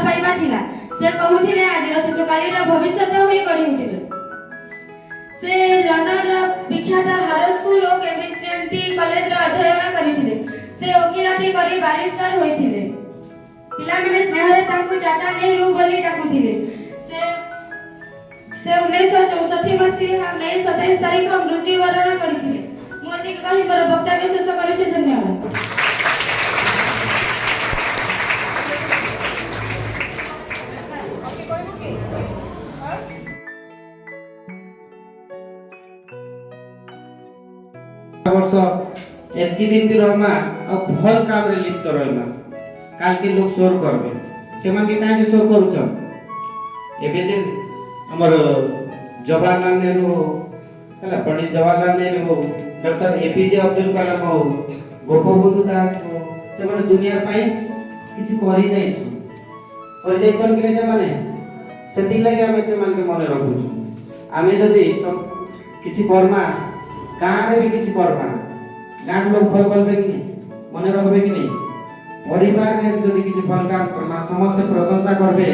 पाइबा थिला से कहूथिले आज शिशुकालीन भविष्य होई गढ़ी उठिले से लंडन विख्यात हारो स्कूल और कैम्ब्रिज ट्रिनिटी कॉलेज रो अध्ययन करिथिले से वकीलाती करी बैरिस्टर होइथिले पिला माने स्नेहरे तांकु चाचा नेहरू बोली डाकुथिले से 1964 मसीहा मे 27 तारिख मृत्युवरण करिथिले मोदी कहि मोर वक्तव्य शेष करिछि धन्यवाद। वर्ष एतकी दिन भी रहमा और भल काम रे लिप्त रहमा काल के लोग शोर करबे से मन के काहे शोर करूछन एबे जे हमर जवाहरलाल नेहरू हला पंडित जवाहरलाल नेहरू डॉक्टर एपीजे अब्दुल कलाम हो गोपबंधु दास हो से माने दुनिया पाई किछि करि जाइछन कि से माने सेति लागि हमें से मन के मने रखुछु आमे जदी तो किछि कर्मा गाँ रे भी किछि कर्मा गाँ लोग भल बोलबे कि मने रखबे कि नहीं परिवार में जदी किछि भल काम करमा समस्त प्रशंसा करबे।